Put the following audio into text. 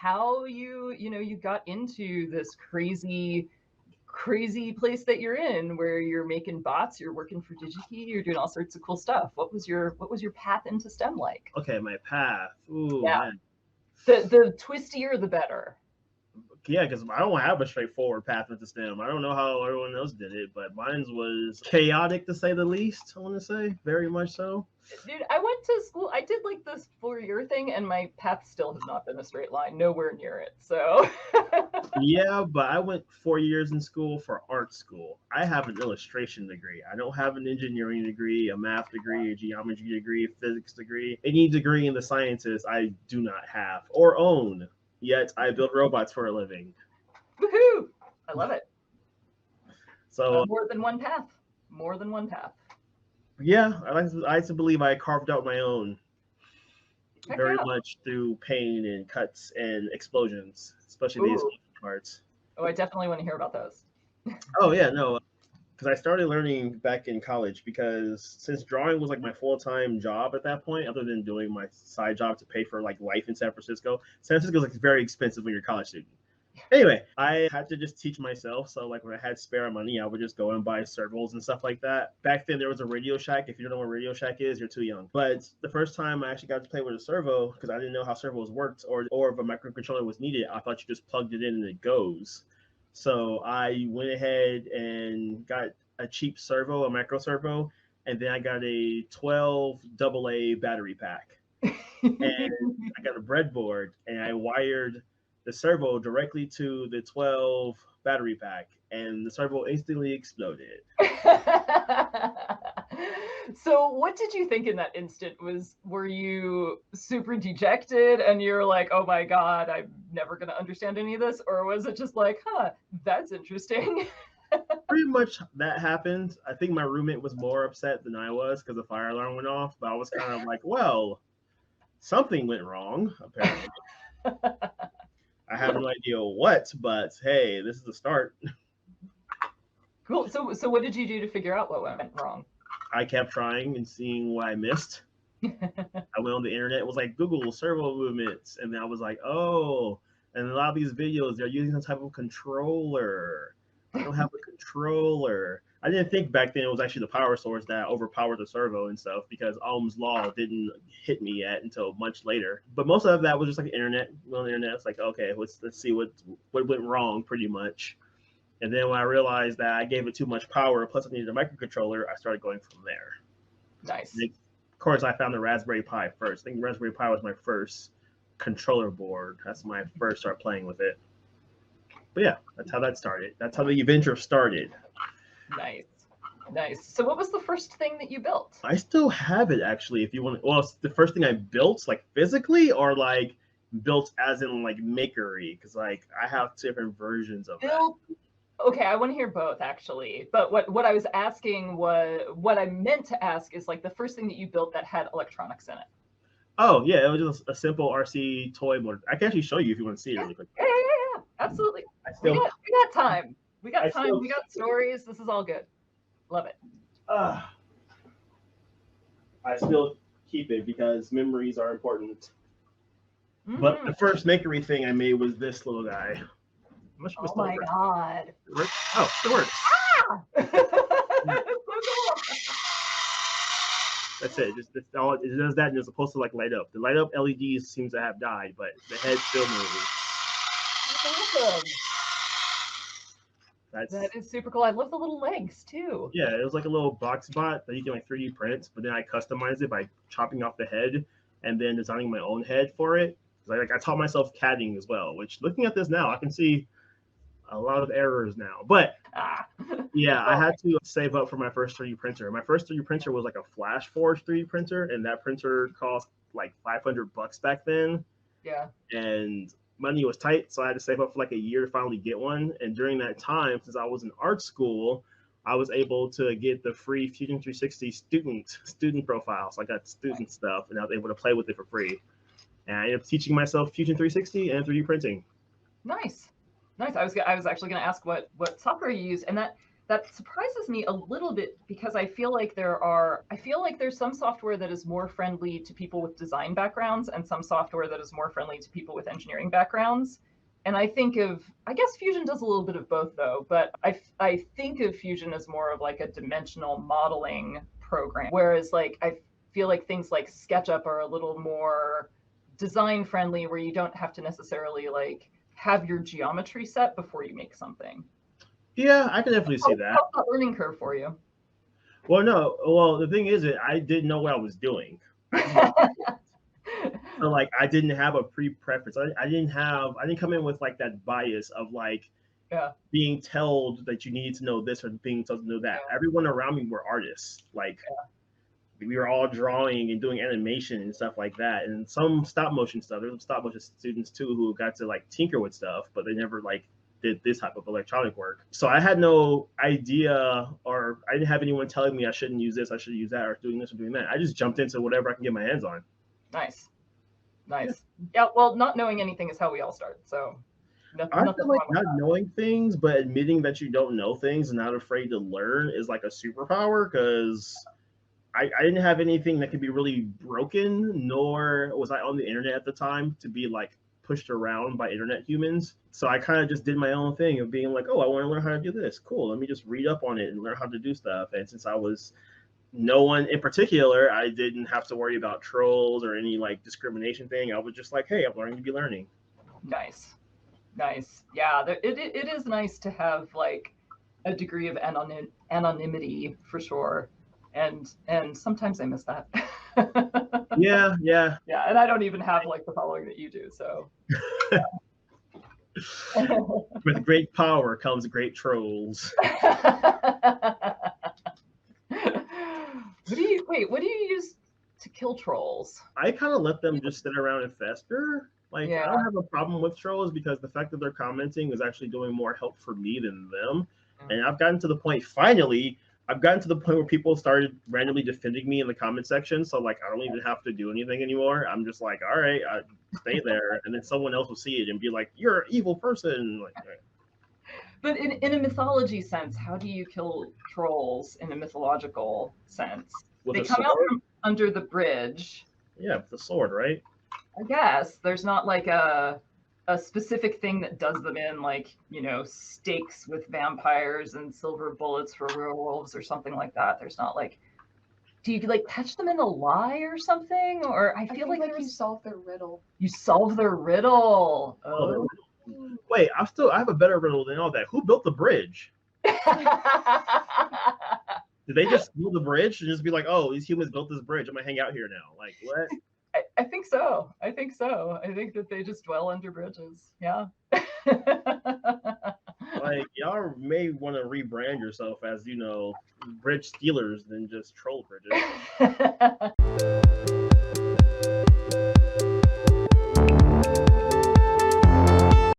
how you got into this crazy place that you're in, where you're making bots, you're working for DigiKey, you're doing all sorts of cool stuff. What was your path into STEM like? Okay, my path. Ooh, Yeah, man. the twistier the better. Yeah, because I don't have a straightforward path into STEM. I don't know how everyone else did it, but mine was chaotic to say the least. I want to say very much so. Dude, I went to school. I did like this 4-year thing, and my path still has not been a straight line, nowhere near it. So, Yeah, but I went 4 years in school for art school. I have an illustration degree. I don't have an engineering degree, a math degree, a geometry degree, a physics degree. Any degree in the sciences I do not have or own. Yet I build robots for a living. woohoo! I love it. So More than one path. More than one path. yeah, I like to believe I carved out my own Heck very yeah. much through pain and cuts and explosions, especially the Ooh. explosion parts. Oh, I definitely want to hear about those. Oh yeah, no, because I started learning back in college because since drawing was like my full time job at that point, other than doing my side job to pay for like life in San Francisco. San Francisco is like very expensive when you're a college student. Anyway, I had to just teach myself. So like when I had spare money, I would just go and buy servos and stuff like that. Back then there was a Radio Shack. If you don't know what Radio Shack is, you're too young. But the first time I actually got to play with a servo, because I didn't know how servos worked or if a microcontroller was needed, I thought you just plugged it in and it goes. So I went ahead and got a cheap servo, a micro servo, and then I got a 12 AA battery pack. And I got a breadboard and I wired the servo directly to the 12 battery pack, and the servo instantly exploded. So, what did you think in that instant? Were you super dejected and you're like, "Oh my god, I'm never going to understand any of this," or was it just like, "Huh, that's interesting"? Pretty much that happened. I think my roommate was more upset than I was because the fire alarm went off, but I was kind of like, well, something went wrong, apparently. I have no idea what, but hey, this is the start. Cool. So what did you do to figure out what went wrong? I kept trying and seeing what I missed. I went on the internet, it was like Google servo movements, and then I was like, oh, and a lot of these videos they're using some type of controller. I don't have a controller. I didn't think back then it was actually the power source that overpowered the servo and stuff because Ohm's law didn't hit me yet until much later. But most of that was just like internet. On the internet, it's like okay, let's see what went wrong, pretty much. And then when I realized that I gave it too much power, plus I needed a microcontroller, I started going from there. Nice. And of course, I found the Raspberry Pi first. I think Raspberry Pi was my first controller board. That's when I first started playing with it. But yeah, that's how that started. That's how the adventure started. Nice. Nice. So what was the first thing that you built? I still have it actually. If you want, well, it's the first thing I built, like physically, or like built as in like makery, because like I have different versions of that. Built. Okay, I want to hear both actually. But what I was asking was what I meant to ask is like the first thing that you built that had electronics in it. Oh yeah, it was just a simple RC toy motor. I can actually show you if you want to see it Yeah, really quick. yeah, yeah, yeah, yeah. Absolutely. I We still, got we got time. We got I time. still, We got stories. This is all good. Love it. uh, I still keep it because memories are important. But Mm-hmm. the first makery thing I made was this little guy. I'm not sure if Oh it's still my god. works. Oh, it works. Ah! Yeah, So cool. that's it. Just it's all it does that and it's supposed to like light up. The light up LEDs seems to have died, but the head still moves. That's awesome. That's That is super cool. I love the little legs too. yeah, it was like a little box bot that you can like 3D print, but then I customized it by chopping off the head and then designing my own head for it. Like I taught myself CADing as well, which looking at this now, I can see a lot of errors now. But Ah. yeah, I Well, had to save up for my first 3D printer. My first 3D printer was like a Flash Forge 3D printer, and that printer cost like $500 back then. yeah. And money was tight, so I had to save up for like a year to finally get one. And during that time, since I was in art school, I was able to get the free Fusion 360 student profile. So I got student stuff, and I was able to play with it for free. And I ended up teaching myself Fusion 360 and 3D printing. Nice. Nice. I was actually going to ask what software you use, and that surprises me a little bit because I feel like there's some software that is more friendly to people with design backgrounds and some software that is more friendly to people with engineering backgrounds. And I guess Fusion does a little bit of both though, but I think of Fusion as more of like a dimensional modeling program, whereas like I feel like things like SketchUp are a little more design friendly, where you don't have to necessarily like have your geometry set before you make something. Yeah, I can definitely see that. How's the learning curve for you? Well, no. Well, the thing is that I didn't know what I was doing. So like I didn't have a pre-preference. I didn't come in with like that bias of like Yeah. being told that you needed to know this or being told to know that. Yeah. Everyone around me were artists. Like we were all drawing and doing animation and stuff like that, and some stop motion stuff. There's some stop motion students too who got to like tinker with stuff, but they never like did this type of electronic work. So I had no idea, or I didn't have anyone telling me I shouldn't use this, I should use that, or doing this or doing that. I just jumped into whatever I can get my hands on. Nice. Yeah, well, not knowing anything is how we all start. So I nothing feel like wrong with not that. knowing things, but admitting that you don't know things and not afraid to learn is like a superpower, because I didn't have anything that could be really broken, nor was I on the internet at the time to be like pushed around by internet humans. So I kind of just did my own thing of being like, oh, I want to learn how to do this. Cool. Let me just read up on it and learn how to do stuff. And since I was no one in particular, I didn't have to worry about trolls or any like discrimination thing. I was just like, hey, I'm learning to be learning. Nice. Yeah, it is nice to have like a degree of anonymity for sure. And sometimes I miss that. Yeah, yeah. Yeah, and I don't even have like the following that you do, so. With great power comes great trolls. What do you use to kill trolls? I kind of let them just sit around and fester. Like, I Yeah. don't have a problem with trolls because the fact that they're commenting is actually doing more help for me than them. And I've gotten to the point, finally, I've gotten to the point where people started randomly defending me in the comment section. So, like, I don't even have to do anything anymore. I'm just like, all right, stay there. And then someone else will see it and be like, you're an evil person. Like, right. But in a mythology sense, how do you kill trolls in a mythological sense? With They a come out sword? from under the bridge. Yeah, with a sword, right? I guess there's not like a specific thing that does them in, like, stakes with vampires and silver bullets for werewolves or something like that. There's not like, do you like catch them in a lie or something? Or I feel like you solve their riddle. You solve their riddle. Oh. Wait, I have a better riddle than all that. Who built the bridge? Did they just steal the bridge and just be like, oh, these humans built this bridge, I'm gonna hang out here now? Like, what? I think so. I think that they just dwell under bridges. Yeah. Like, y'all may want to rebrand yourself as, bridge stealers than just troll bridges.